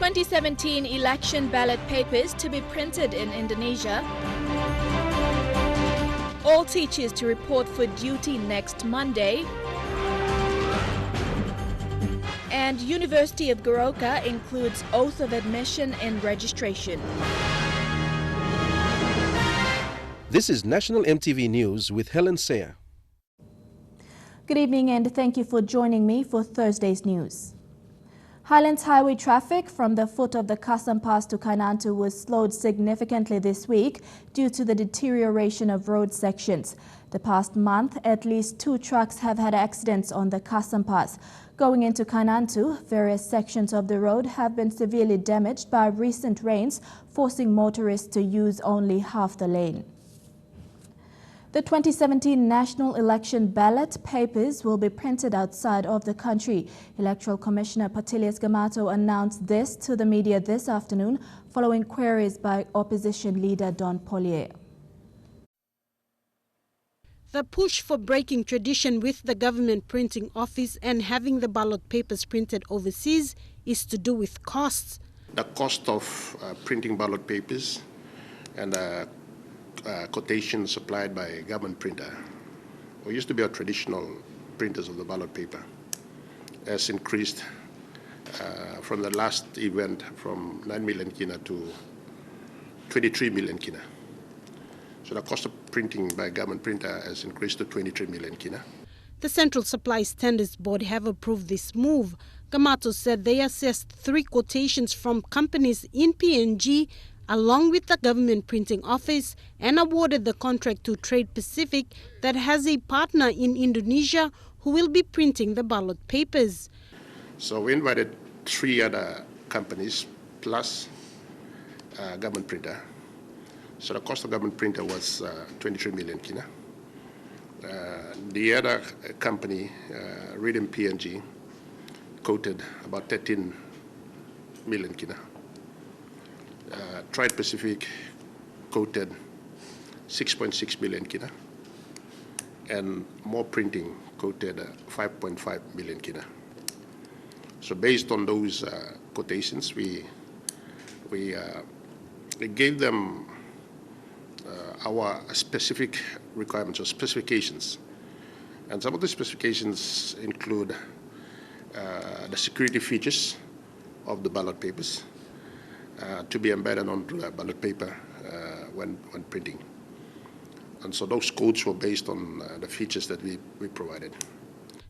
2017 election ballot papers to be printed in Indonesia. All teachers to report for duty next Monday. And University of Goroka includes oath of admission in registration. This is National EMTV News with Helen Sayer. Good evening and thank you for joining me for Thursday's news. Highlands Highway traffic from the foot of the Kasam Pass to Kainantu was slowed significantly this week due to the deterioration of road sections. The past month, at least 2 trucks have had accidents on the Kasam Pass. Going into Kainantu, various sections of the road have been severely damaged by recent rains, forcing motorists to use only half the lane. The 2017 National Election Ballot Papers will be printed outside of the country. Electoral Commissioner Patilias Gamato announced this to the media this afternoon following queries by opposition leader Don Polier. The push for breaking tradition with the government printing office and having the ballot papers printed overseas is to do with costs. The cost of printing ballot papers and quotation supplied by government printer, or used to be our traditional printers of the ballot paper, has increased from the last event from 9 million kina to 23 million kina. So the cost of printing by government printer has increased to 23 million kina. The Central Supply Standards Board have approved this move. Gamato said they assessed 3 quotations from companies in PNG along with the government printing office and awarded the contract to Trade Pacific that has a partner in Indonesia who will be printing the ballot papers. So we invited 3 other companies plus government printer. So the cost of government printer was 23 million kina. The other company, Rhythm PNG, quoted about 13 million kina. Trade Pacific quoted 6.6 million kina, and more printing quoted 5.5 million kina. So based on those quotations, we gave them our specific requirements or specifications, and some of the specifications include the security features of the ballot papers to be embedded onto the ballot paper when printing. And so those codes were based on the features that we provided.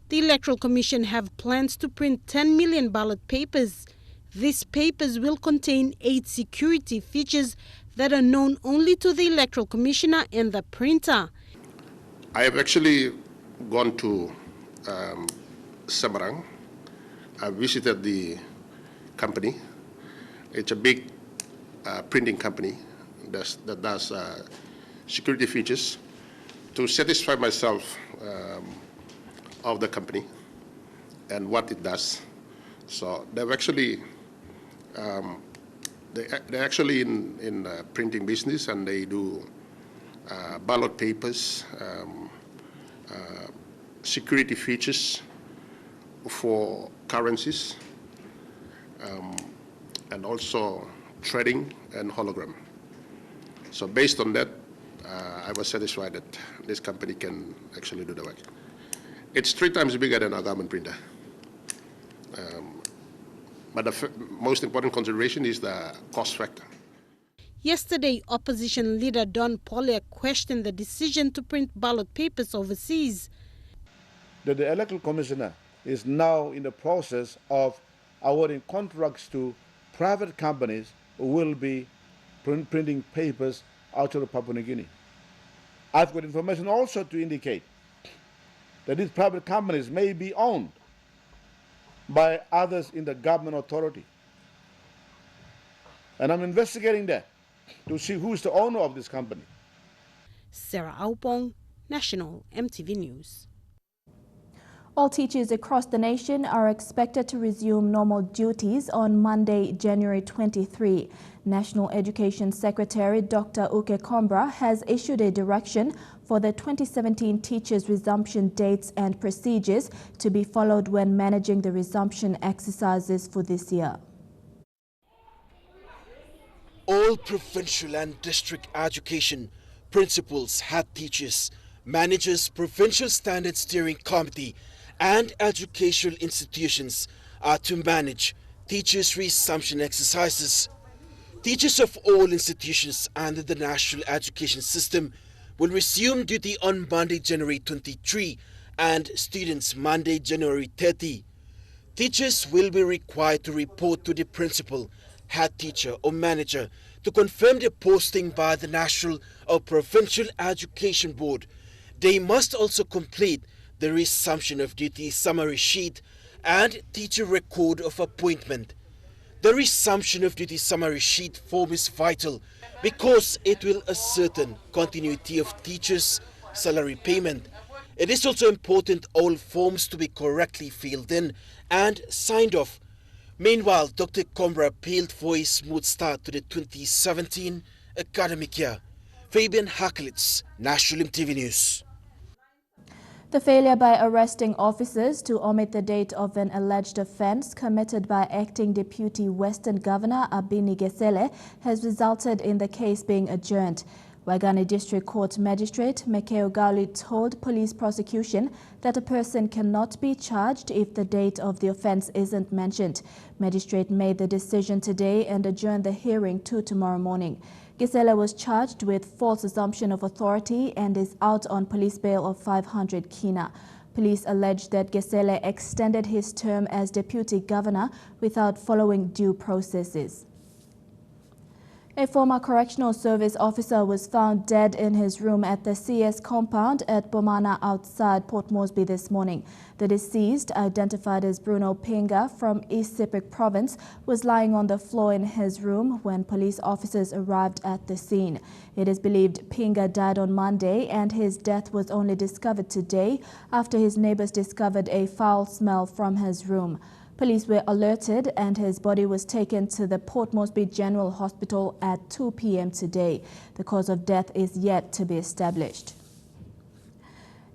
The Electoral Commission have plans to print 10 million ballot papers. These papers will contain 8 security features that are known only to the Electoral Commissioner and the printer. I have actually gone to Semarang. I visited the company. It's a big printing company that does security features to satisfy myself of the company and what it does. So they've actually they're actually in printing business, and they do ballot papers, security features for currencies, and also trading and hologram. So based on that, I was satisfied that this company can actually do the work. It's 3 times bigger than our government printer. But the most important consideration is the cost factor. Yesterday, opposition leader Don Polier questioned the decision to print ballot papers overseas. The Electoral Commissioner is now in the process of awarding contracts to private companies who will be printing papers out of Papua New Guinea. I've got information also to indicate that these private companies may be owned by others in the government authority. And I'm investigating that to see who's the owner of this company. Sarah Aupong, National EMTV News. All teachers across the nation are expected to resume normal duties on Monday, January 23. National Education Secretary Dr. Uke Kombra has issued a direction for the 2017 teachers' resumption dates and procedures to be followed when managing the resumption exercises for this year. All provincial and district education principals, head teachers, managers, provincial standard steering committee and educational institutions are to manage teachers' resumption exercises. Teachers of all institutions under the national education system will resume duty on Monday, January 23 and students Monday, January 30. Teachers will be required to report to the principal, head teacher or manager to confirm their posting by the National or Provincial Education Board. They must also complete the resumption of duty summary sheet and teacher record of appointment. The resumption of duty summary sheet form is vital because it will ascertain continuity of teachers' salary payment. It is also important all forms to be correctly filled in and signed off. Meanwhile, Dr. Combra appealed for a smooth start to the 2017 academic year. Fabian Hakelitz, National EMTV News. The failure by arresting officers to omit the date of an alleged offence committed by acting Deputy Western Governor Abini Gesele has resulted in the case being adjourned. Waigani District Court Magistrate Mekeo Gauli told police prosecution that a person cannot be charged if the date of the offence isn't mentioned. Magistrate made the decision today and adjourned the hearing to tomorrow morning. Gesele was charged with false assumption of authority and is out on police bail of 500 kina. Police allege that Gesele extended his term as deputy governor without following due processes. A former correctional service officer was found dead in his room at the CS compound at Bomana outside Port Moresby this morning. The deceased, identified as Bruno Pinga from East Sepik province, was lying on the floor in his room when police officers arrived at the scene. It is believed Pinga died on Monday and his death was only discovered today after his neighbors discovered a foul smell from his room. Police were alerted and his body was taken to the Port Moresby General Hospital at 2 p.m. today. The cause of death is yet to be established.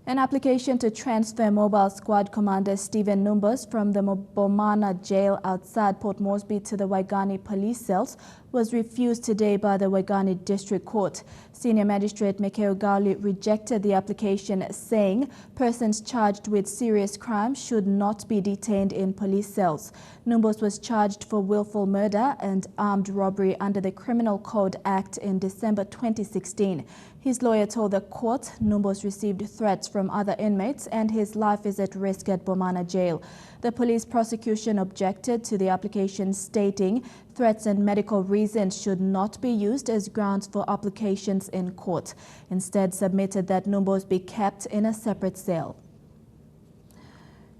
An application to transfer Mobile Squad Commander Stephen Numbers from the Bomana jail outside Port Moresby to the Waigani police cells was refused today by the Waigani District Court. Senior Magistrate Mekeo Gauli rejected the application, saying persons charged with serious crimes should not be detained in police cells. Numbers was charged for willful murder and armed robbery under the Criminal Code Act in December 2016. His lawyer told the court Numbers received threats from other inmates and his life is at risk at Bomana jail. The police prosecution objected to the application, stating threats and medical reasons should not be used as grounds for applications in court. Instead, submitted that Numbers be kept in a separate cell.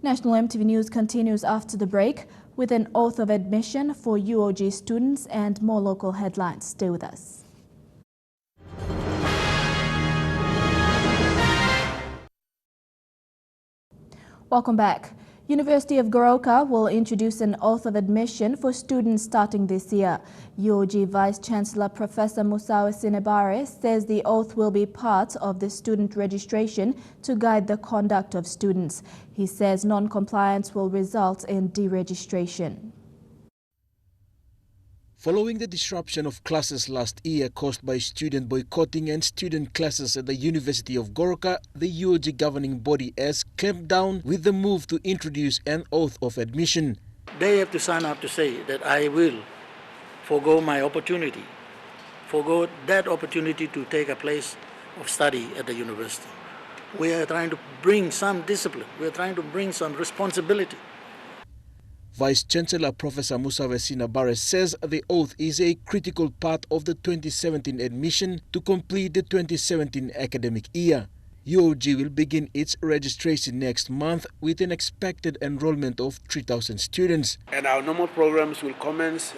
National EMTV News continues after the break with an oath of admission for UOG students and more local headlines. Stay with us. Welcome back. University of Goroka will introduce an oath of admission for students starting this year. UOG Vice-Chancellor Professor Musawe Sinebare says the oath will be part of the student registration to guide the conduct of students. He says non-compliance will result in deregistration. Following the disruption of classes last year caused by student boycotting and student classes at the University of Goroka, the UOG governing body has clamped down with the move to introduce an oath of admission. They have to sign up to say that I will forego my opportunity, forego that opportunity to take a place of study at the university. We are trying to bring some discipline. We are trying to bring some responsibility. Vice-Chancellor Professor Musawe Sinebare says the oath is a critical part of the 2017 admission to complete the 2017 academic year. UOG will begin its registration next month with an expected enrollment of 3,000 students. And our normal programs will commence,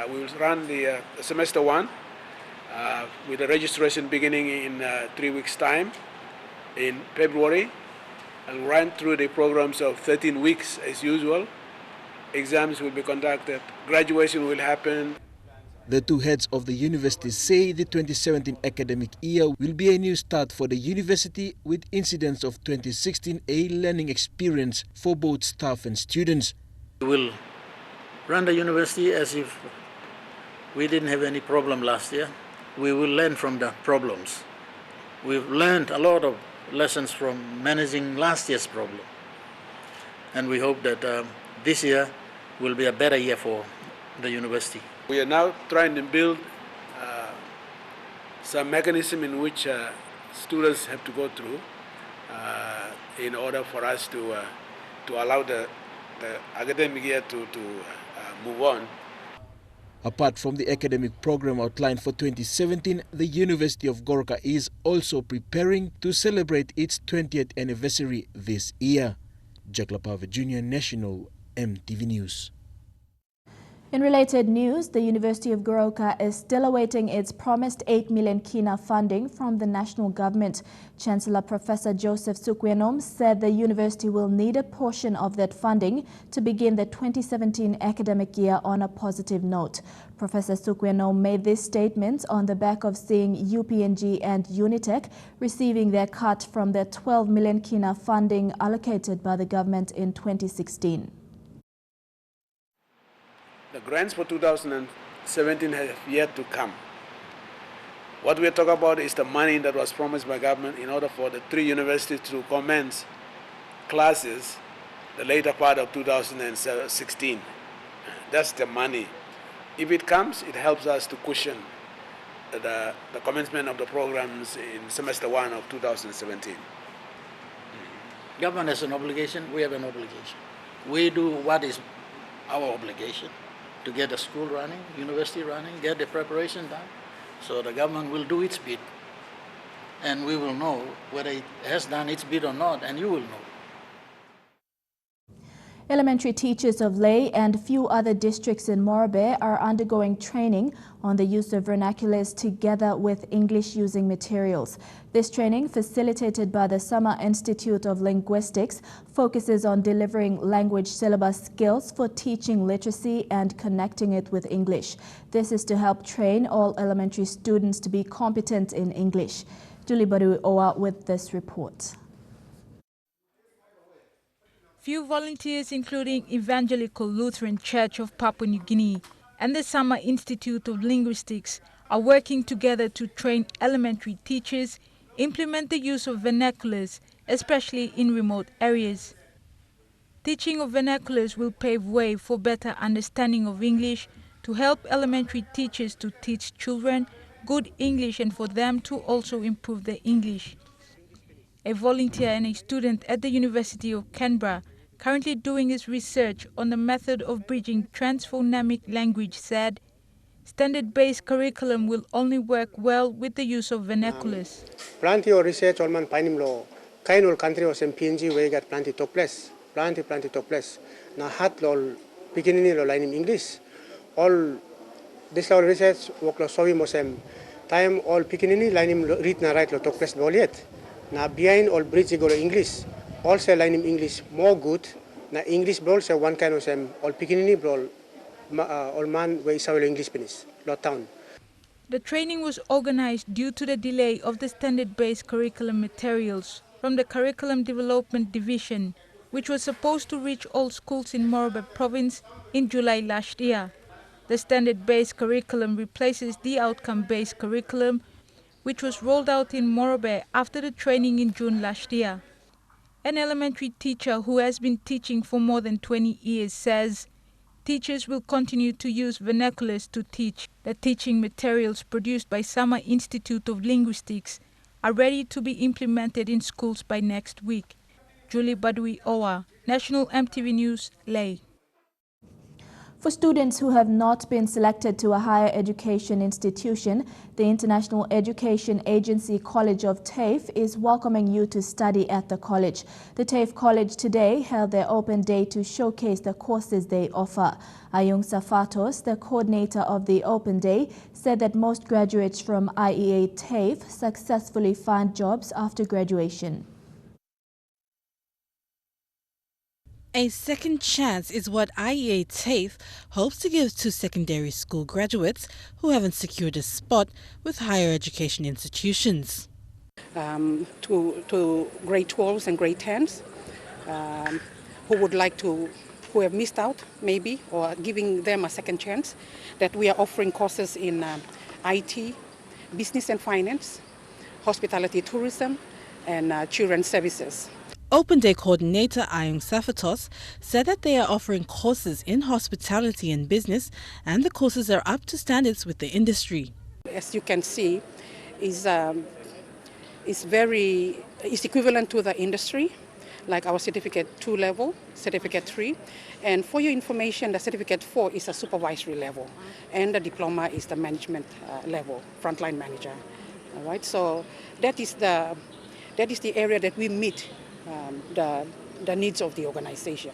we will run the semester 1 with the registration beginning in 3 weeks' time in February, and run through the programs of 13 weeks as usual. Exams will be conducted, graduation will happen. The two heads of the university say the 2017 academic year will be a new start for the university with incidents of 2016 a learning experience for both staff and students. We will run the university as if We didn't have any problem last year. We will learn from the problems. We've learned a lot of lessons from managing last year's problem. And we hope that this year will be a better year for the university. We are now trying to build some mechanism in which students have to go through in order for us to allow the academic year to move on. Apart from the academic program outlined for 2017, the University of Goroka is also preparing to celebrate its 20th anniversary this year. Jack Lapava Jr., National EMTV News. In related news, the University of Goroka is still awaiting its promised 8 million kina funding from the national government. Chancellor Professor Joseph Sukwenom said the university will need a portion of that funding to begin the 2017 academic year on a positive note. Professor Sukwenom made this statement on the back of seeing UPNG and Unitec receiving their cut from the 12 million kina funding allocated by the government in 2016. The grants for 2017 have yet to come. What we are talking about is the money that was promised by government in order for the 3 universities to commence classes the later part of 2016. That's the money. If it comes, it helps us to cushion the commencement of the programs in semester 1 of 2017. Government has an obligation, we have an obligation. We do what is our obligation to get the school running, university running, get the preparation done. So the government will do its bit, and we will know whether it has done its bit or not, and you will know. Elementary teachers of Leh and few other districts in Morobe are undergoing training on the use of vernaculars together with English-using materials. This training, facilitated by the Summer Institute of Linguistics, focuses on delivering language syllabus skills for teaching literacy and connecting it with English. This is to help train all elementary students to be competent in English. Julie Badu Owa with this report. Few volunteers, including Evangelical Lutheran Church of Papua New Guinea and the Summer Institute of Linguistics, are working together to train elementary teachers implement the use of vernaculars, especially in remote areas. Teaching of vernaculars will pave way for better understanding of English, to help elementary teachers to teach children good English and for them to also improve their English. A volunteer and a student at the University of Canberra, currently doing his research on the method of bridging transphonemic language, said, standard-based curriculum will only work well with the use of vernaculars. Plenty of research on painim lo kain ol country was PNG we got plenty took place. Plenty took place. Na hat lo beginning lo line in English. All this our research work lo sowi mosem time all beginning line read na write lo took place boliet. Na behind all bridge go English. Also line in English more good. Na English ball so one kind of all beginning ball all man we saw English finish lot town. The training was organized due to the delay of the standard-based curriculum materials from the Curriculum Development Division, which was supposed to reach all schools in Morobe province in July last year. The standard-based curriculum replaces the outcome-based curriculum, which was rolled out in Morobe after the training in June last year. An elementary teacher who has been teaching for more than 20 years says teachers will continue to use vernaculars to teach. The teaching materials produced by Summer Institute of Linguistics are ready to be implemented in schools by next week. Julie Badui Owa, National EMTV News, Leh. For students who have not been selected to a higher education institution, the International Education Agency College of TAFE is welcoming you to study at the college. The TAFE College today held their open day to showcase the courses they offer. Ayung Safatos, the coordinator of the open day, said that most graduates from IEA TAFE successfully find jobs after graduation. A second chance is what IEA TAFE hopes to give to secondary school graduates who haven't secured a spot with higher education institutions. To grade 12s and grade 10s who would like to who have missed out, maybe, or giving them a second chance, that we are offering courses in IT, business and finance, hospitality tourism, and children's services. Open Day coordinator Ayung Safatos said that they are offering courses in hospitality and business, and the courses are up to standards with the industry. As you can see, is equivalent to the industry, like our Certificate 2 level, Certificate 3. And for your information, the Certificate 4 is a supervisory level, and the diploma is the management level, frontline manager. All right, so that is the area that we meet the needs of the organization.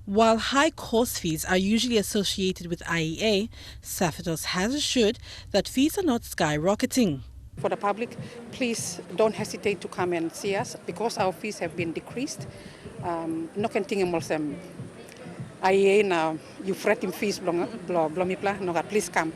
While high course fees are usually associated with IEA, Safatos has assured that fees are not skyrocketing. For the public, please don't hesitate to come and see us because our fees have been decreased. No kenting emolsem IEA na you fretting fees blomipla no please come.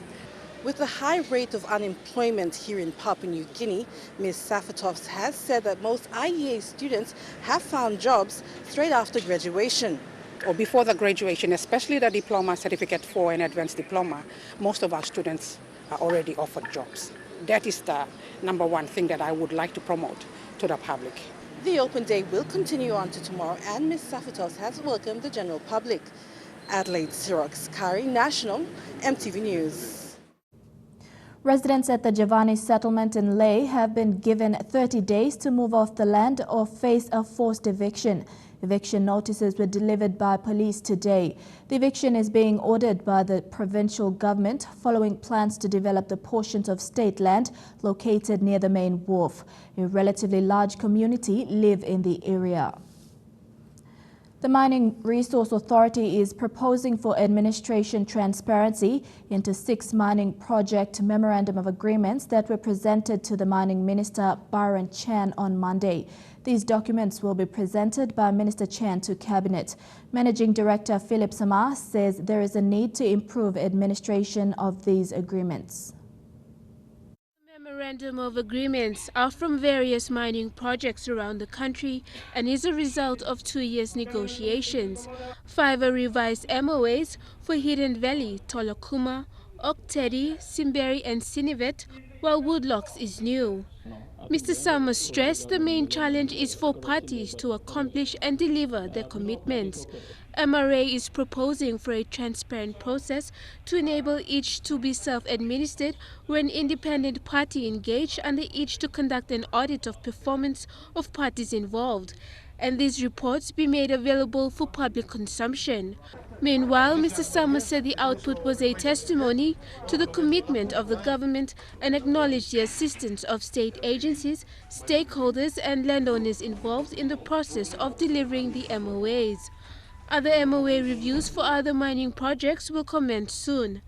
With the high rate of unemployment here in Papua New Guinea, Ms. Safatos has said that most IEA students have found jobs straight after graduation. Or before the graduation, especially the diploma, Certificate 4 and advanced diploma, most of our students are already offered jobs. That is the number one thing that I would like to promote to the public. The open day will continue on to tomorrow, and Ms. Safatos has welcomed the general public. Adelaide Sirox Kari, National, EMTV News. Residents at the Javani settlement in Leh have been given 30 days to move off the land or face a forced eviction. Eviction notices were delivered by police today. The eviction is being ordered by the provincial government following plans to develop the portions of state land located near the main wharf. A relatively large community live in the area. The Mining Resource Authority is proposing for administration transparency into 6 mining project memorandum of agreements that were presented to the Mining Minister Byron Chan on Monday. These documents will be presented by Minister Chan to Cabinet. Managing Director Philip Samar says there is a need to improve administration of these agreements. Memorandum of agreements are from various mining projects around the country and is a result of 2 years negotiations. 5 are revised MOAs for Hidden Valley, Tolokuma, Oktedi, Simberi and Sinivet, while Woodlocks is new. Mr. Summers stressed the main challenge is for parties to accomplish and deliver their commitments. MRA is proposing for a transparent process to enable each to be self-administered where an independent party engaged under each to conduct an audit of performance of parties involved, and these reports be made available for public consumption. Meanwhile, Mr. Summers said the output was a testimony to the commitment of the government and acknowledged the assistance of state agencies, stakeholders and landowners involved in the process of delivering the MOAs. Other MOA reviews for other mining projects will commence soon.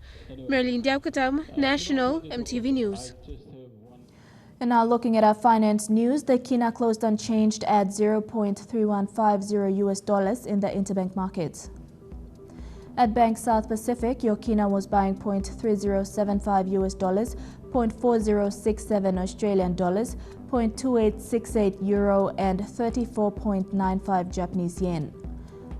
Merlin Diaukatam, National, EMTV News. And now looking at our finance news, the kina closed unchanged at $0.3150 in the interbank market. At Bank South Pacific, your kina was buying $0.3075 $0.4067 Australian dollars, €0.2868 euro and 34.95 Japanese yen.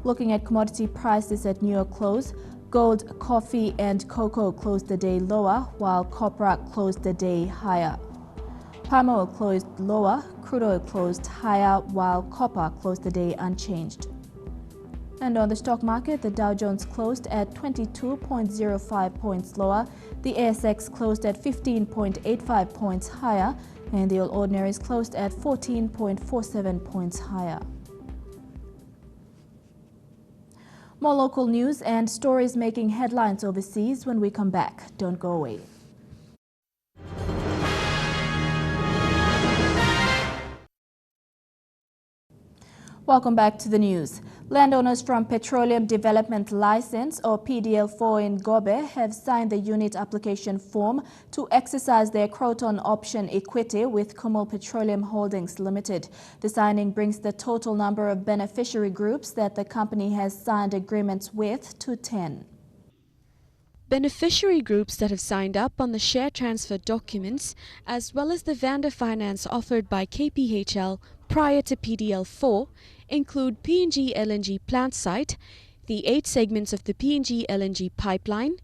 Looking at commodity prices at New York close, gold, coffee and cocoa closed the day lower, while copra closed the day higher. Palm oil closed lower, crude oil closed higher, while copper closed the day unchanged. And on the stock market, the Dow Jones closed at 22.05 points lower, the ASX closed at 15.85 points higher, and the All Ordinaries closed at 14.47 points higher. More local news and stories making headlines overseas when we come back. Don't go away. Welcome back to the news. Landowners from Petroleum Development License or PDL4 in Gobe have signed the unit application form to exercise their Croton option equity with Kumul Petroleum Holdings Limited. The signing brings the total number of beneficiary groups that the company has signed agreements with to 10. Beneficiary groups that have signed up on the share transfer documents, as well as the vendor finance offered by KPHL prior to PDL4, include PNG LNG plant site, the 8 segments of the PNG LNG pipeline,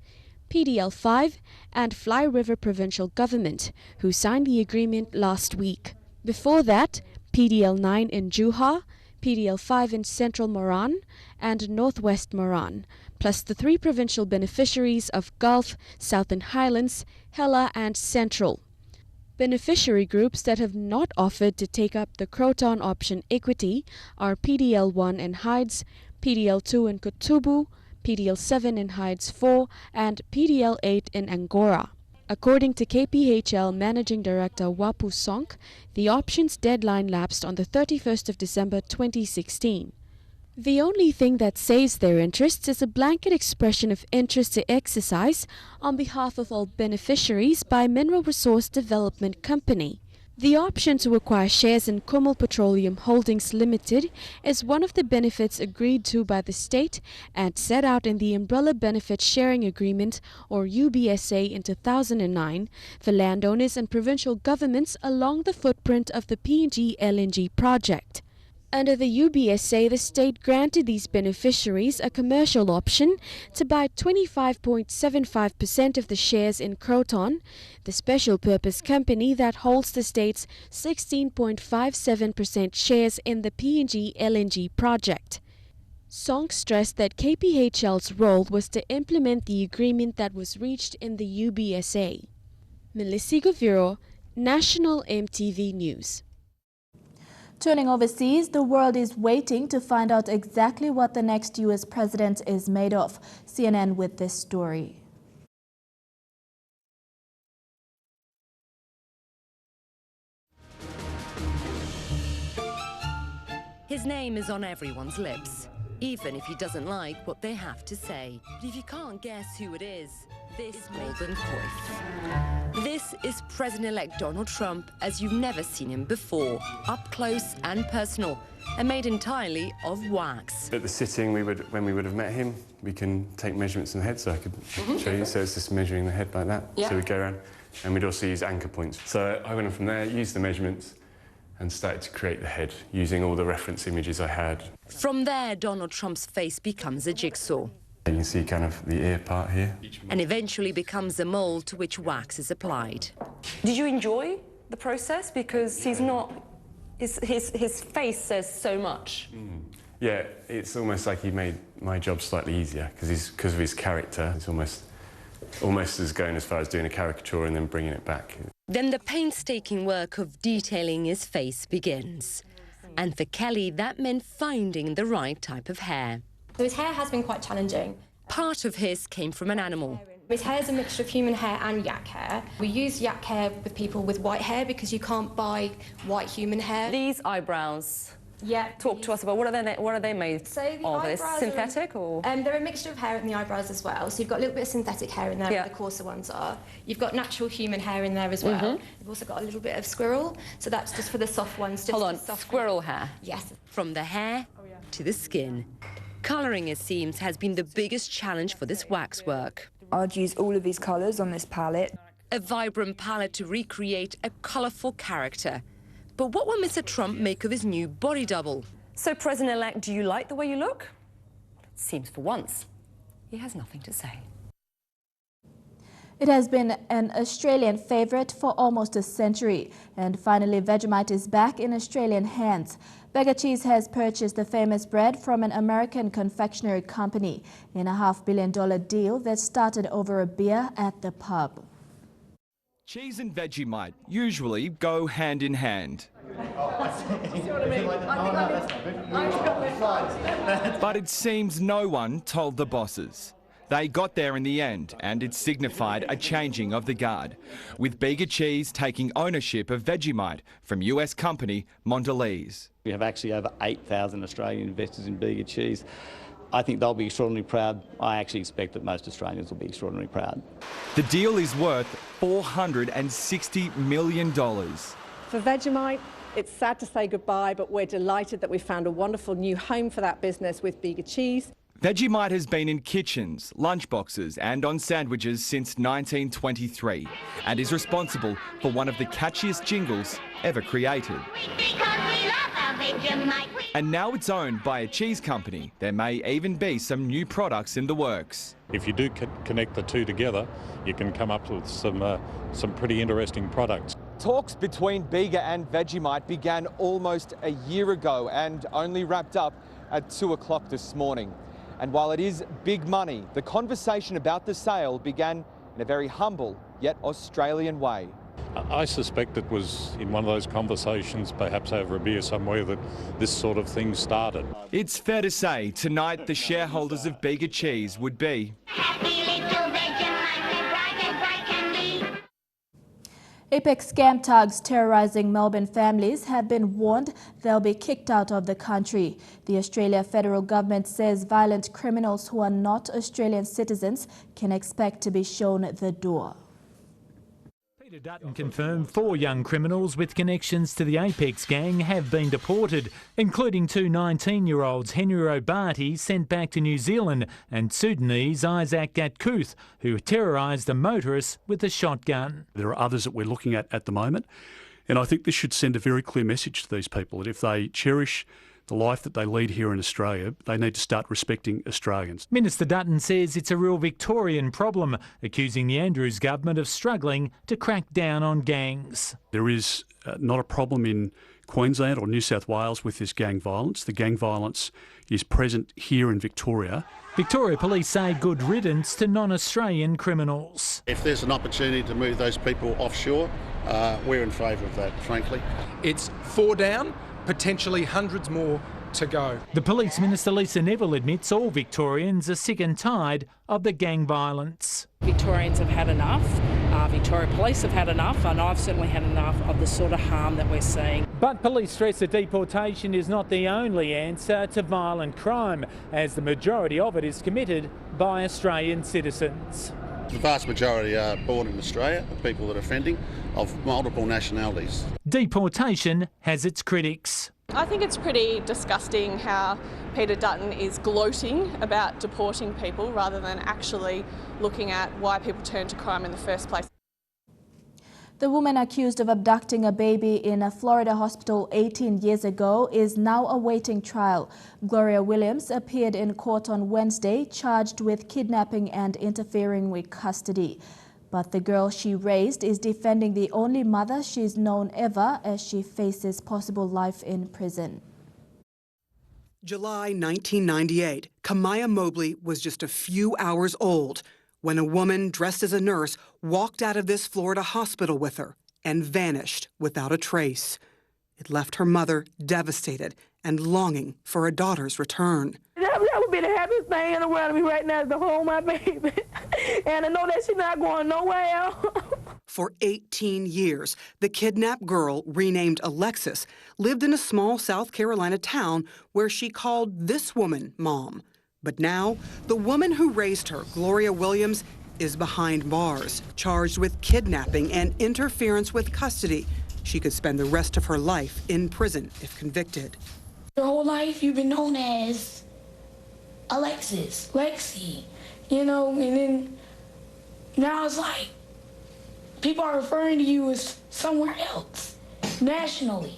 PDL5 and Fly River Provincial Government, who signed the agreement last week. Before that, PDL9 in Juha, PDL5 in Central Moran and Northwest Moran, plus the 3 provincial beneficiaries of Gulf, Southern Highlands, Hela and Central. Beneficiary groups that have not offered to take up the Croton option equity are PDL1 in Hides, PDL2 in Kutubu, PDL7 in Hides 4 and PDL8 in Angora. According to KPHL Managing Director Wapu Sonk, the options deadline lapsed on the 31st of December 2016. The only thing that saves their interests is a blanket expression of interest to exercise on behalf of all beneficiaries by Mineral Resource Development Company. The option to acquire shares in Kumul Petroleum Holdings Limited is one of the benefits agreed to by the state and set out in the Umbrella Benefit Sharing Agreement or UBSA in 2009 for landowners and provincial governments along the footprint of the PNG LNG project. Under the UBSA, the state granted these beneficiaries a commercial option to buy 25.75% of the shares in Croton, the special purpose company that holds the state's 16.57% shares in the PNG LNG project. Sonk stressed that KPHL's role was to implement the agreement that was reached in the UBSA. Melissa Goviro, National EMTV News. Turning overseas, the world is waiting to find out exactly what the next U.S. president is made of. CNN with this story. His name is on everyone's lips, even if he doesn't like what they have to say. But if you can't guess who it is, this is more than coif. This is President-elect Donald Trump as you've never seen him before, up close and personal, and made entirely of wax. At the sitting, when we would have met him, we can take measurements in the head, so I could show you. So it's just measuring the head like that. Yeah. So we'd go around, and we'd also use anchor points. So I went on from there, used the measurements, and started to create the head using all the reference images I had. From there, Donald Trump's face becomes a jigsaw. You can see kind of the ear part here. And eventually becomes a mould to which wax is applied. Did you enjoy the process? Because he's not... His face says so much. Yeah, it's almost like he made my job slightly easier because of his character. It's almost as going as far as doing a caricature and then bringing it back. Then the painstaking work of detailing his face begins. And for Kelly, that meant finding the right type of hair. So his hair has been quite challenging. Part of his came from an animal. His hair is a mixture of human hair and yak hair. We use yak hair with people with white hair because you can't buy white human hair. These eyebrows. Yeah. Talk to us about what are they made of? Are they synthetic or? They're a mixture of hair in the eyebrows as well. So you've got a little bit of synthetic hair in there, the coarser ones are. You've got natural human hair in there as well. You've also got a little bit of squirrel, so that's just for the soft ones. Just hold on, squirrel hair? Yes. From the hair to the skin. Colouring, it seems, has been the biggest challenge for this waxwork. I'd use all of these colours on this palette. A vibrant palette to recreate a colourful character. But what will Mr. Trump make of his new body double? So, President-elect, do you like the way you look? Seems for once he has nothing to say. It has been an Australian favourite for almost a century, and finally Vegemite is back in Australian hands. Bega Cheese has purchased the famous bread from an American confectionery company in a $500 million deal that started over a beer at the pub. Cheese and Vegemite usually go hand in hand. But it seems no one told the bosses. They got there in the end, and it signified a changing of the guard, with Bega Cheese taking ownership of Vegemite from US company Mondelez. We have actually over 8,000 Australian investors in Bega Cheese. I think they'll be extraordinarily proud. I actually expect that most Australians will be extraordinarily proud. The deal is worth $460 million. For Vegemite, it's sad to say goodbye, but we're delighted that we found a wonderful new home for that business with Bega Cheese. Vegemite has been in kitchens, lunchboxes and on sandwiches since 1923 and is responsible for one of the catchiest jingles ever created. Because we love our Vegemite. And now it's owned by a cheese company. There may even be some new products in the works. If you do connect the two together, you can come up with some pretty interesting products. Talks between Bega and Vegemite began almost a year ago and only wrapped up at 2 o'clock this morning. And while it is big money, the conversation about the sale began in a very humble yet Australian way. I suspect it was in one of those conversations, perhaps over a beer somewhere, that this sort of thing started. It's fair to say tonight the shareholders of Bega Cheese would be Apex scam thugs terrorising Melbourne families have been warned they'll be kicked out of the country. The Australia federal government says violent criminals who are not Australian citizens can expect to be shown the door. Peter Dutton confirmed 4 young criminals with connections to the Apex gang have been deported, including 2 19-year-olds, Henry O'Barty, sent back to New Zealand, and Sudanese Isaac Gatkuth, who terrorised a motorist with a shotgun. There are others that we're looking at the moment, and I think this should send a very clear message to these people that if they cherish the life that they lead here in Australia, they need to start respecting Australians. Minister Dutton says it's a real Victorian problem, accusing the Andrews government of struggling to crack down on gangs. There is not a problem in Queensland or New South Wales with this gang violence. The gang violence is present here in Victoria. Victoria Police say good riddance to non-Australian criminals. If there's an opportunity to move those people offshore, we're in favour of that, frankly. It's 4 down. Potentially hundreds more to go. The Police Minister Lisa Neville admits all Victorians are sick and tired of the gang violence. Victorians have had enough, Victoria Police have had enough, and I've certainly had enough of the sort of harm that we're seeing. But police stress that deportation is not the only answer to violent crime, as the majority of it is committed by Australian citizens. The vast majority are born in Australia, the people that are offending, of multiple nationalities. Deportation has its critics. I think it's pretty disgusting how Peter Dutton is gloating about deporting people rather than actually looking at why people turn to crime in the first place. The woman accused of abducting a baby in a Florida hospital 18 years ago is now awaiting trial. Gloria Williams appeared in court on Wednesday, charged with kidnapping and interfering with custody. But the girl she raised is defending the only mother she's known ever as she faces possible life in prison. July 1998, Kamaya Mobley was just a few hours old when a woman dressed as a nurse walked out of this Florida hospital with her and vanished without a trace. It left her mother devastated and longing for a daughter's return. That would be the happiest thing in the world to me right now, is to hold my baby. And I know that she's not going nowhere else. For 18 years, the kidnapped girl, renamed Alexis, lived in a small South Carolina town where she called this woman Mom. But now, the woman who raised her, Gloria Williams, is behind bars, charged with kidnapping and interference with custody. She could spend the rest of her life in prison if convicted. Your whole life you've been known as Alexis, Lexi, you know, and then now it's like people are referring to you as somewhere else, nationally.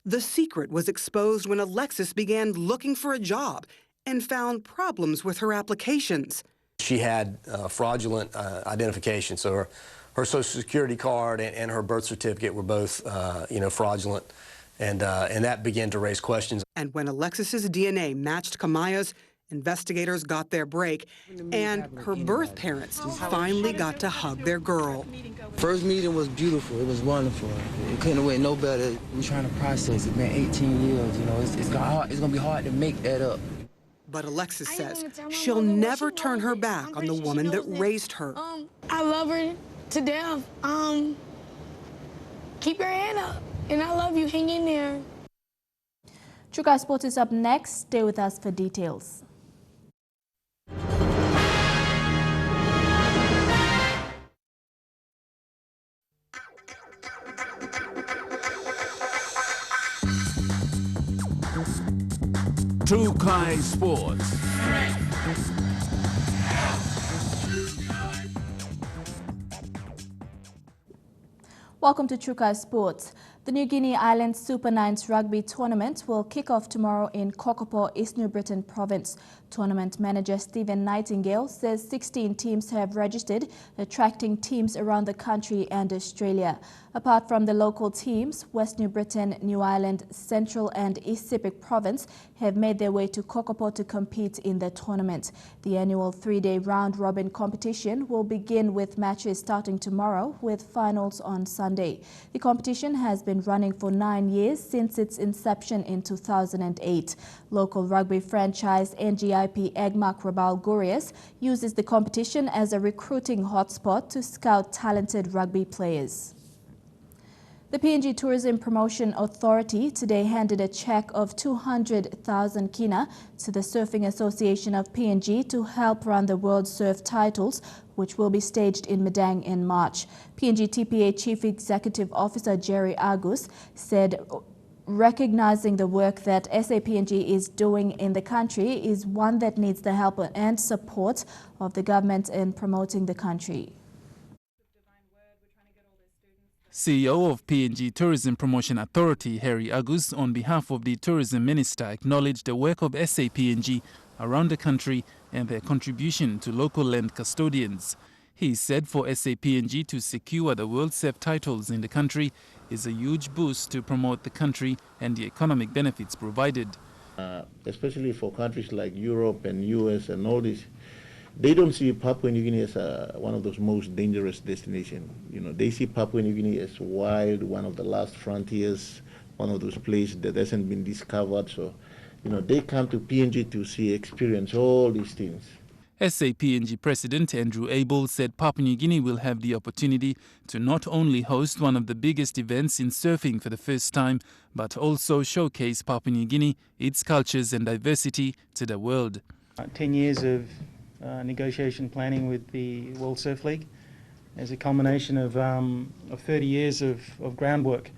The secret was exposed when Alexis began looking for a job and found problems with her applications. She had fraudulent identification, so her Social Security card and her birth certificate were both, fraudulent, and that began to raise questions. And when Alexis's DNA matched Kamaya's, investigators got their break, and her birth parents finally got to hug their girl. First meeting was beautiful. It was wonderful. It couldn't have went no better. We're trying to process it. It's been 18 years, you know. It's going to be hard to make that up. But Alexis says she'll never turn her back on the woman that raised her. I love her to death. Keep your hand up, and I love you. Hang in there. True Guy Sports is up next. Stay with us for details. True Guy Sports. Welcome to True Guy Sports. The New Guinea Islands Super Nines rugby tournament will kick off tomorrow in Kokopo, East New Britain province. Tournament manager Stephen Nightingale says 16 teams have registered, attracting teams around the country and Australia. Apart from the local teams, West New Britain, New Ireland, Central and East Sepik province have made their way to Kokopo to compete in the tournament. The annual 3-day round-robin competition will begin with matches starting tomorrow with finals on Sunday. The competition has been running for 9 years since its inception in 2008. Local rugby franchise NGIP Agmak Rabal Gurias uses the competition as a recruiting hotspot to scout talented rugby players. The PNG Tourism Promotion Authority today handed a cheque of 200,000 kina to the Surfing Association of PNG to help run the World Surf Titles, which will be staged in Madang in March. PNG TPA Chief Executive Officer Jerry Agus said recognizing the work that SAPNG is doing in the country is one that needs the help and support of the government in promoting the country. CEO of PNG Tourism Promotion Authority, Harry Agus, on behalf of the Tourism Minister, acknowledged the work of SAPNG around the country and their contribution to local land custodians. He said for SAPNG to secure the World Surf titles in the country is a huge boost to promote the country and the economic benefits provided. Especially for countries like Europe and US and all this, they don't see Papua New Guinea as one of those most dangerous destinations. You know, they see Papua New Guinea as wild, one of the last frontiers, one of those places that hasn't been discovered. So, you know, they come to PNG to see, experience all these things. SAPNG President Andrew Abel said Papua New Guinea will have the opportunity to not only host one of the biggest events in surfing for the first time, but also showcase Papua New Guinea, its cultures and diversity to the world. 10 years of negotiation planning with the World Surf League as a culmination of 30 years of groundwork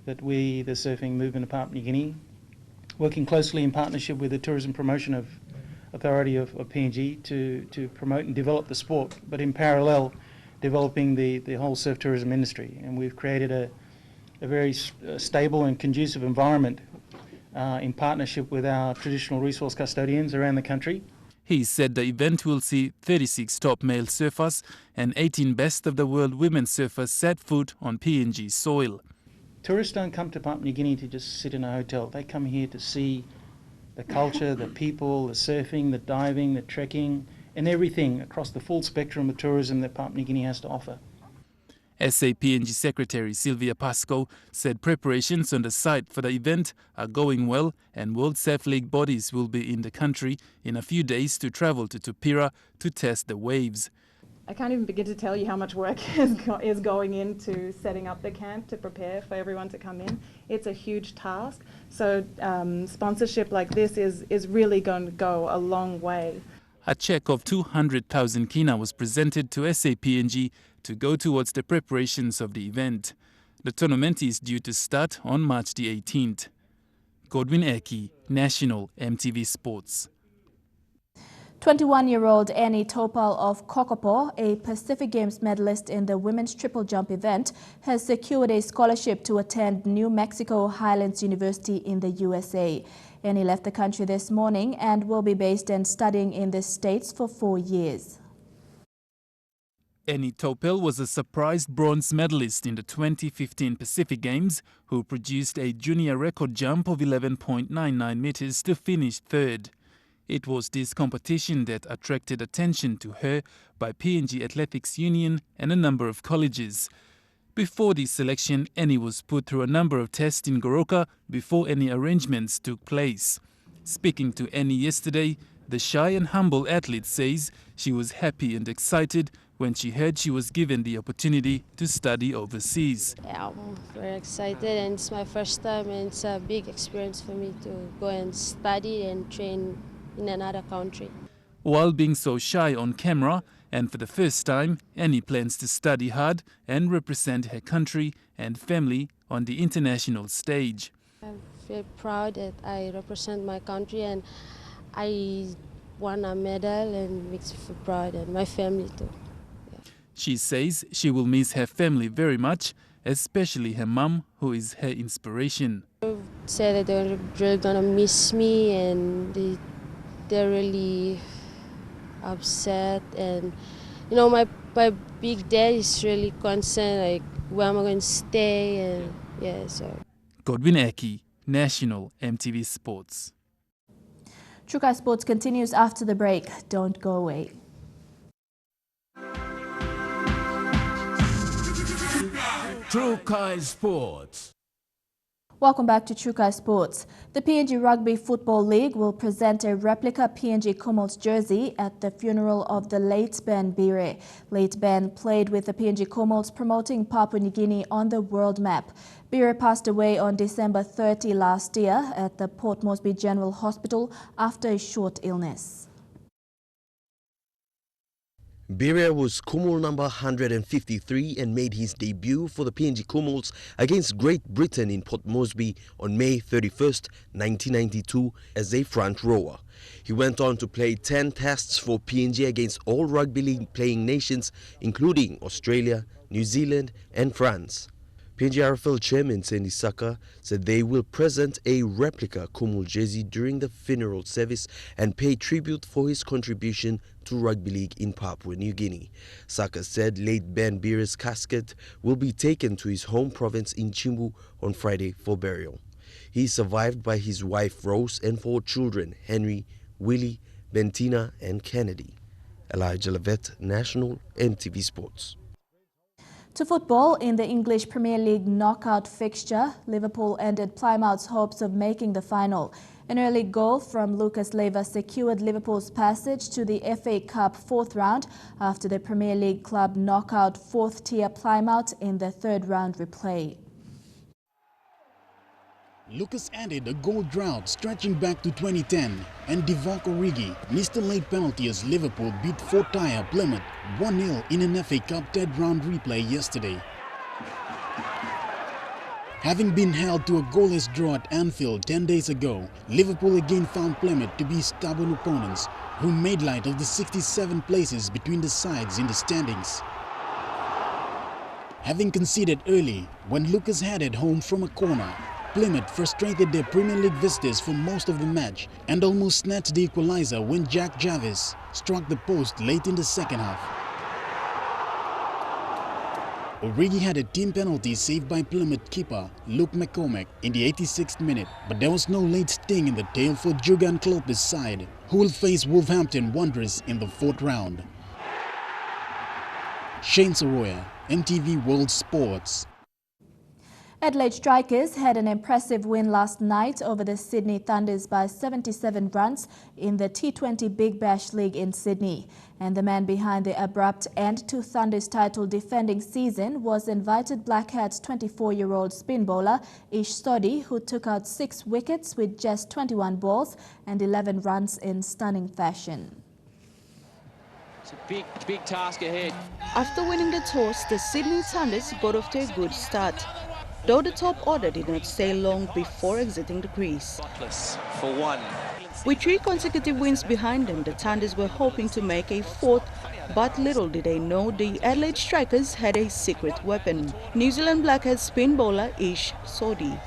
that we, the surfing movement of Papua New Guinea, working closely in partnership with the Tourism Promotion Authority of PNG to promote and develop the sport, but in parallel developing the whole surf tourism industry. And we've created a very stable and conducive environment in partnership with our traditional resource custodians around the country. He said the event will see 36 top male surfers and 18 best of the world women surfers set foot on PNG soil. Tourists don't come to Papua New Guinea to just sit in a hotel. They come here to see the culture, the people, the surfing, the diving, the trekking, and everything across the full spectrum of tourism that Papua New Guinea has to offer. SAPNG Secretary Sylvia Pascoe said preparations on the site for the event are going well and World Surf League bodies will be in the country in a few days to travel to Tupira to test the waves. I can't even begin to tell you how much work is going into setting up the camp to prepare for everyone to come in. It's a huge task, so sponsorship like this is really going to go a long way. A cheque of 200,000 kina was presented to SAPNG to go towards the preparations of the event. The tournament is due to start on March the 18th. Godwin Eki, National EMTV Sports. 21-year-old Annie Topal of Kokopo, a Pacific Games medalist in the women's triple jump event, has secured a scholarship to attend New Mexico Highlands University in the USA. Annie left the country this morning and will be based and studying in the States for 4 years. Annie Topal was a surprise bronze medalist in the 2015 Pacific Games, who produced a junior record jump of 11.99 meters to finish third. It was this competition that attracted attention to her by PNG Athletics Union and a number of colleges. Before this selection, Annie was put through a number of tests in Goroka before any arrangements took place. Speaking to Annie yesterday, the shy and humble athlete says she was happy and excited when she heard she was given the opportunity to study overseas. Yeah, I'm very excited, and it's my first time, and it's a big experience for me to go and study and train in another country. While being so shy on camera, and for the first time, Annie plans to study hard and represent her country and family on the international stage. I feel proud that I represent my country and I won a medal, and makes me feel proud, and my family too. She says she will miss her family very much especially her mum, who is her inspiration. Say that they're really gonna miss me, and they're really upset. And you know, my big dad is really concerned, like where am I going to stay, and yeah. So. Godwin Eki, National MTV Sports. Trukai Sports continues after the break. Don't go away. Trukai Sports. Welcome back to Trukai Sports. The PNG Rugby Football League will present a replica PNG Commonwealth jersey at the funeral of the late Ben Bire. Late Ben played with the PNG Commonwealth, promoting Papua New Guinea on the world map. Bire passed away on December 30 last year at the Port Moresby General Hospital after a short illness. Bire was Commonwealth number 153 and made his debut for the PNG Commonwealth against Great Britain in Port Moresby on May 31st, 1992 as a front rower. He went on to play 10 tests for PNG against all rugby league playing nations, including Australia, New Zealand and France. PNG RFL Chairman Sandy Saka said they will present a replica Commonwealth jersey during the funeral service and pay tribute for his contribution to rugby league in Papua New Guinea. Saka said late Ben Bire's casket will be taken to his home province in Chimbu on Friday for burial. He is survived by his wife Rose and 4 children, Henry, Willie, Bentina and Kennedy. Elijah Levet, National MTV Sports. To football, in the English Premier League knockout fixture, Liverpool ended Plymouth's hopes of making the final. An early goal from Lucas Leiva secured Liverpool's passage to the FA Cup 4th round after the Premier League club knocked out 4th-tier Plymouth in the 3rd round replay. Lucas ended a goal drought stretching back to 2010, and Divock Origi missed a late penalty as Liverpool beat 4th-tier Plymouth 1-0 in an FA Cup 3rd round replay yesterday. Having been held to a goalless draw at Anfield 10 days ago, Liverpool again found Plymouth to be stubborn opponents who made light of the 67 places between the sides in the standings. Having conceded early when Lucas headed home from a corner, Plymouth frustrated their Premier League visitors for most of the match and almost snatched the equaliser when Jack Jarvis struck the post late in the second half. Origi had a team penalty saved by Plymouth keeper Luke McCormack in the 86th minute, but there was no late sting in the tail for Jurgen Klopp's side, who will face Wolverhampton Wanderers in the 4th round. Shane Soroya, MTV World Sports. Adelaide Strikers had an impressive win last night over the Sydney Thunders by 77 runs in the T20 Big Bash League in Sydney. And the man behind the abrupt end to Thunders title defending season was invited Black Hats 24-year-old spin bowler Ish Sodhi, who took out 6 wickets with just 21 balls and 11 runs in stunning fashion. It's a big task ahead. After winning the toss, the Sydney Thunders got off to a good start, though the top order did not stay long before exiting the crease. For 1. With 3 consecutive wins behind them, the Thunders were hoping to make a 4th, but little did they know the Adelaide Strikers had a secret weapon: New Zealand Blackhead spin bowler Ish Sodhi.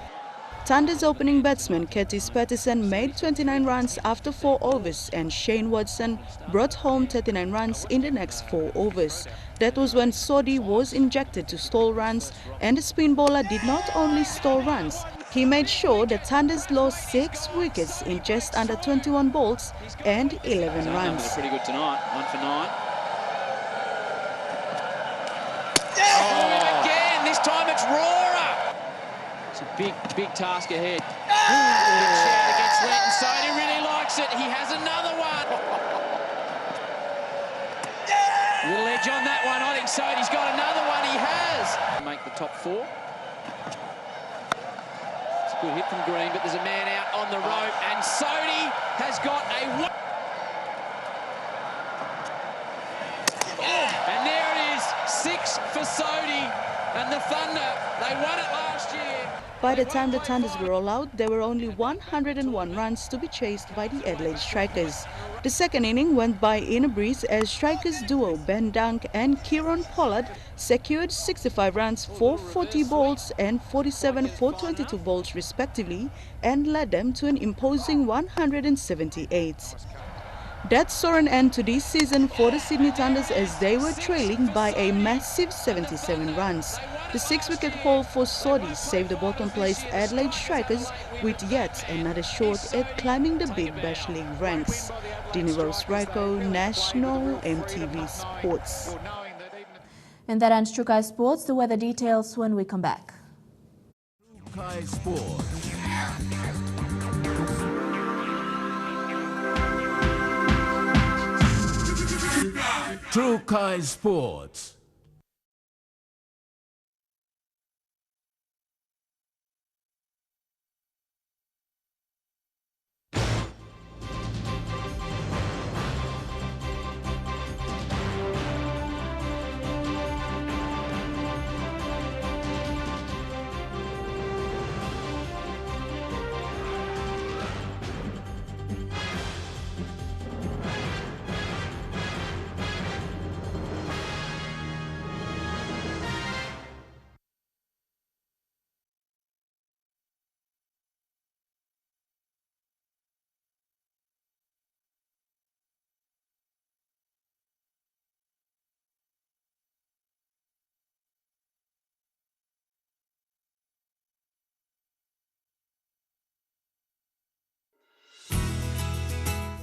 Thunders opening batsman Curtis Patterson made 29 runs after 4 overs, and Shane Watson brought home 39 runs in the next 4 overs. That was when Sodhi was injected to stall runs, and the spin bowler did not only stall runs, he made sure the Thunders lost 6 wickets in just under 21 balls and 11 runs. Pretty good tonight, 1 for 9. Oh. Again, this time it's Roarer. It's a big task ahead. Big shout against Lenton Sodhi, really likes it. He has another one. A little edge on that one. I think Sodhi's got another one. He has. Make the top 4. It's a good hit from Green, but there's a man out on the rope, and Sodhi has got a... And there it is, 6 for Sodhi, and the Thunder, they won it last year. By the time the Thunders were all out, there were only 101 runs to be chased by the Adelaide Strikers. The second inning went by in a breeze as strikers duo Ben Dunk and Kieron Pollard secured 65 runs for 40 balls and 47 for 22 balls respectively and led them to an imposing 178. That saw an end to this season for the Sydney Thunders as they were trailing by a massive 77 runs. The 6-wicket haul for Saudi saved the bottom-placed Adelaide Strikers with yet another shot at climbing the Big Bash League ranks. Dini Rose Raiko, National EMTV Sports. And that ends True Kai Sports. The weather details when we come back. True Kai Sports. True Kai Sports.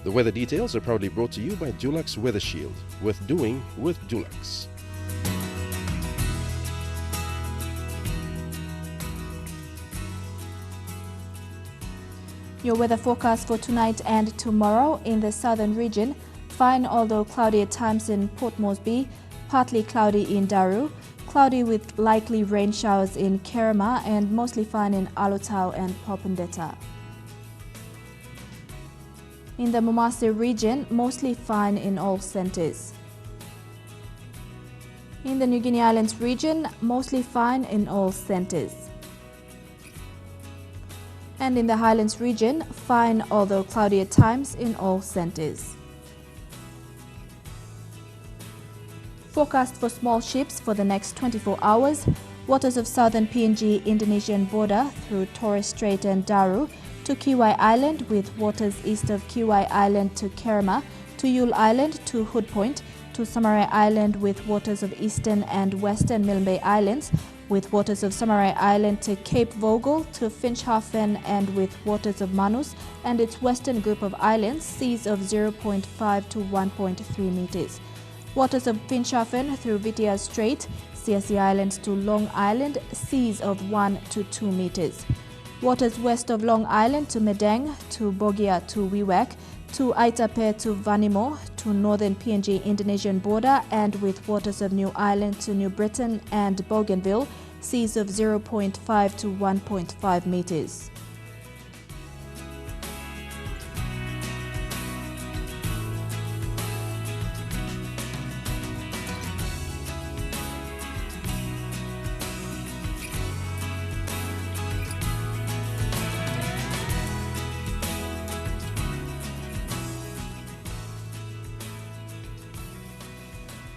The weather details are proudly brought to you by Dulux Weather Shield. Worth doing with Dulux. Your weather forecast for tonight and tomorrow in the southern region. Fine although cloudy at times in Port Moresby, partly cloudy in Daru, cloudy with likely rain showers in Kerema and mostly fine in Alotau and Popondetta. In the Momase region, mostly fine in all centres. In the New Guinea Islands region, mostly fine in all centres. And in the Highlands region, fine although cloudy at times in all centres. Forecast for small ships for the next 24 hours. Waters of southern PNG Indonesian border through Torres Strait and Daru to Kiwai Island with waters east of Kiwai Island to Kerema, to Yule Island to Hood Point, to Samarai Island with waters of eastern and western Milne Bay Islands, with waters of Samarai Island to Cape Vogel to Finschhafen and with waters of Manus and its western group of islands, seas of 0.5 to 1.3 meters. Waters of Finschhafen through Vitia Strait, CSE Islands to Long Island, seas of 1 to 2 meters. Waters west of Long Island to Medang, to Bogia to Wewak, to Aitape to Vanimo, to northern PNG Indonesian border and with waters of New Island to New Britain and Bougainville, seas of 0.5 to 1.5 meters.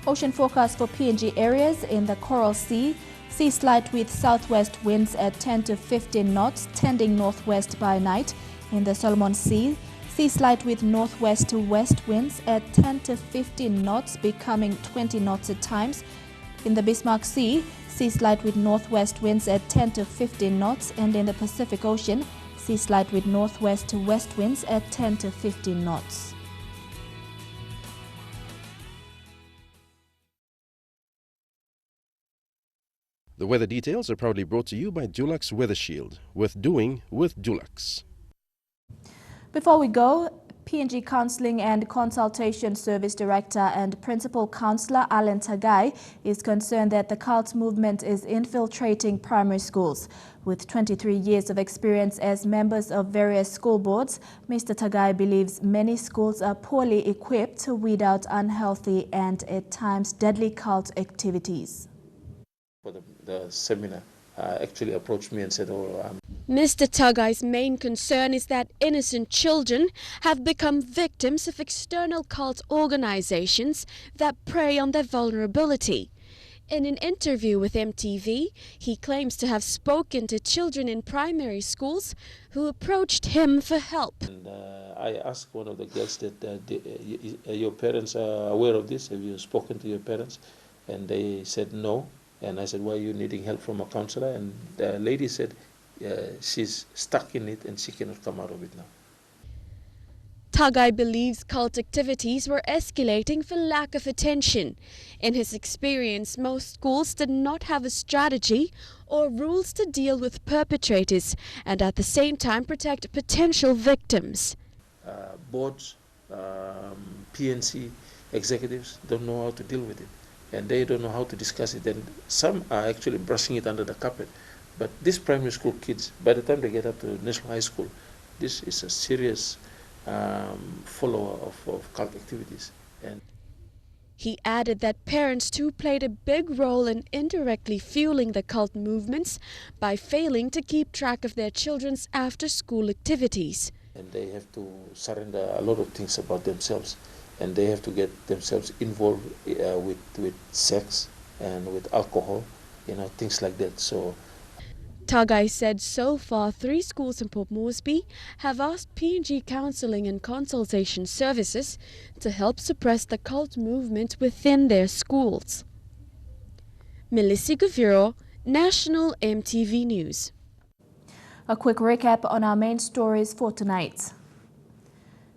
Ocean forecast for PNG areas in the Coral Sea. Sea slight with southwest winds at 10 to 15 knots, tending northwest by night. In the Solomon Sea, sea slight with northwest to west winds at 10 to 15 knots, becoming 20 knots at times. In the Bismarck Sea, sea slight with northwest winds at 10 to 15 knots. And in the Pacific Ocean, sea slight with northwest to west winds at 10 to 15 knots. The weather details are proudly brought to you by Dulux Weather Shield. Worth doing with Dulux. Before we go, PNG Counselling and Consultation Service Director and Principal Counsellor Alan Tagai is concerned that the cult movement is infiltrating primary schools. With 23 years of experience as members of various school boards, Mr. Tagai believes many schools are poorly equipped to weed out unhealthy and at times deadly cult activities. For the seminar actually approached me and said, Mr. Tagai's main concern is that innocent children have become victims of external cult organizations that prey on their vulnerability. In an interview with EMTV, he claims to have spoken to children in primary schools who approached him for help. And, I asked one of the girls that your parents are aware of this? Have you spoken to your parents? And they said no. And I said, why are you needing help from a counselor? And the lady said she's stuck in it and she cannot come out of it now. Tagai believes cult activities were escalating for lack of attention. In his experience, most schools did not have a strategy or rules to deal with perpetrators and at the same time protect potential victims. Boards, PNC executives don't know how to deal with it, and they don't know how to discuss it. And some are actually brushing it under the carpet. But these primary school kids, by the time they get up to national high school, this is a serious follower of cult activities. And he added that parents too played a big role in indirectly fueling the cult movements by failing to keep track of their children's after-school activities. And they have to surrender a lot of things about themselves, and they have to get themselves involved with sex and with alcohol, things like that. So Tagai said so far 3 schools in Port Moresby have asked PNG Counselling and Consultation Services to help suppress the cult movement within their schools. Melissa Gaviro, National EMTV News. A quick recap on our main stories for tonight.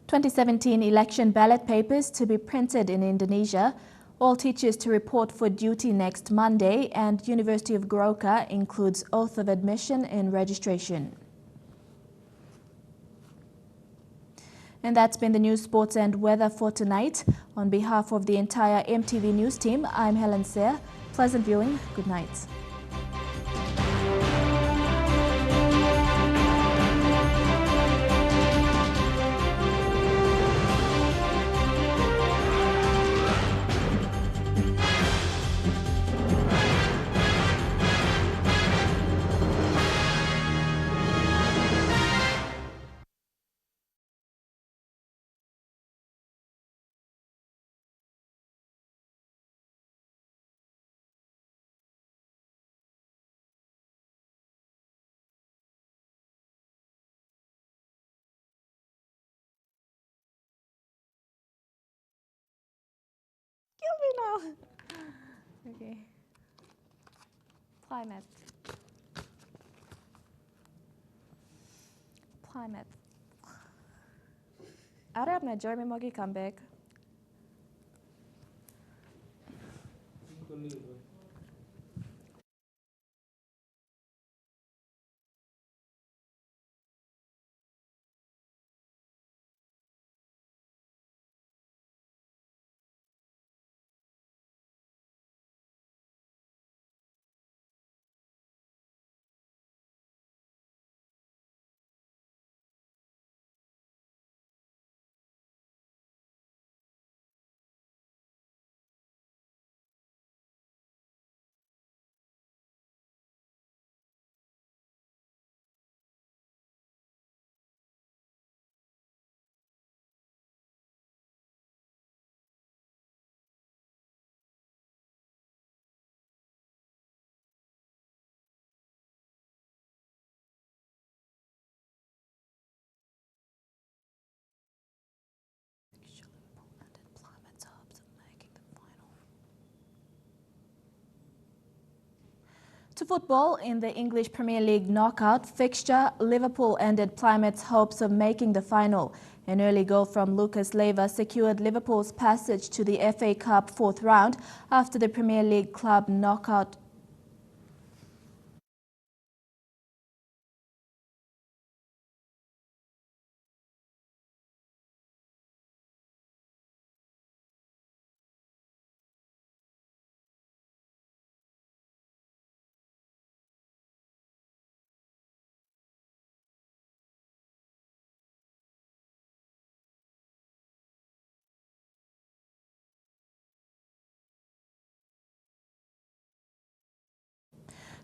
2017 election ballot papers to be printed in Indonesia. All teachers to report for duty next Monday, and University of Goroka includes oath of admission in registration. And that's been the news, sports and weather for tonight. On behalf of the entire EMTV News team, I'm Helen Sear. Pleasant viewing. Good night. Kill me now. Okay. Climate. Arab na Jeremy Mogi come back. To football, in the English Premier League knockout fixture, Liverpool ended Plymouth's hopes of making the final. An early goal from Lucas Leiva secured Liverpool's passage to the FA Cup 4th round after the Premier League club knockout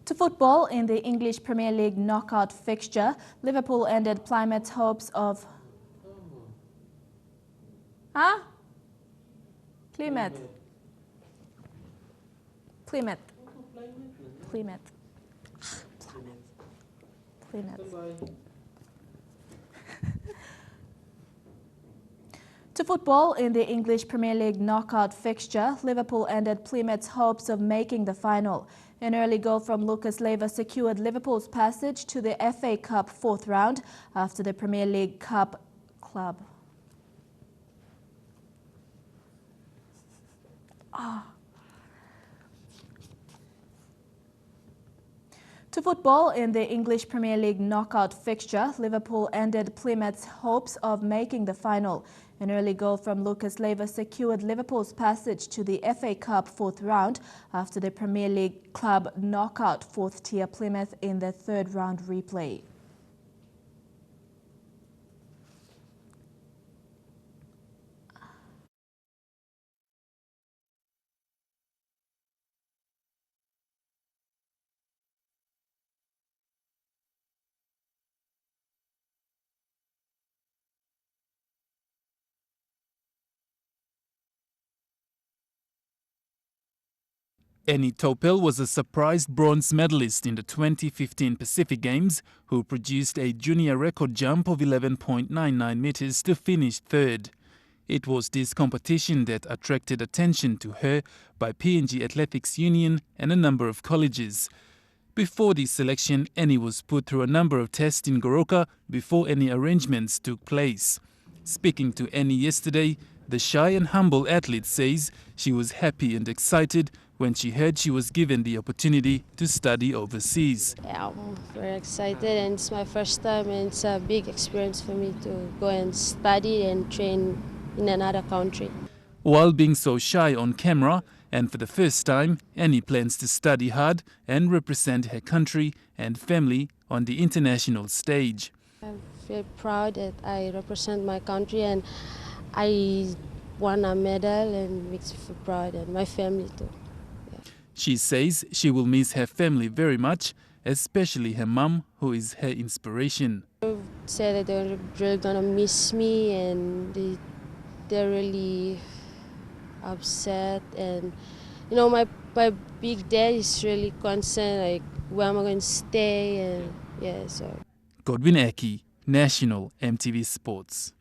To football, in the English Premier League knockout fixture, Liverpool ended Plymouth's hopes of... Plymouth. To football, in the English Premier League knockout fixture, Liverpool ended Plymouth's hopes of making the final. An early goal from Lucas Leiva secured Liverpool's passage to the FA Cup fourth round after the Premier League Cup club. To football, in the English Premier League knockout fixture, Liverpool ended Plymouth's hopes of making the final. An early goal from Lucas Leiva secured Liverpool's passage to the FA Cup fourth round after the Premier League club knockout fourth-tier Plymouth in the third round replay. Annie Topel was a surprise bronze medalist in the 2015 Pacific Games, who produced a junior record jump of 11.99 meters to finish third. It was this competition that attracted attention to her by PNG Athletics Union and a number of colleges. Before this selection, Annie was put through a number of tests in Goroka before any arrangements took place. Speaking to Annie yesterday, the shy and humble athlete says she was happy and excited when she heard she was given the opportunity to study overseas. Yeah, I'm very excited, and it's my first time, and it's a big experience for me to go and study and train in another country. While being so shy on camera, and for the first time, Annie plans to study hard and represent her country and family on the international stage. I'm very proud that I represent my country and I won a medal, and makes me feel proud, and my family too. She says she will miss her family very much, especially her mum, who is her inspiration. They say that they're really gonna miss me, and they're really upset, and you know, my big dad is really concerned, like where am I going to stay, and yeah, so. Godwin Eki, National EMTV Sports.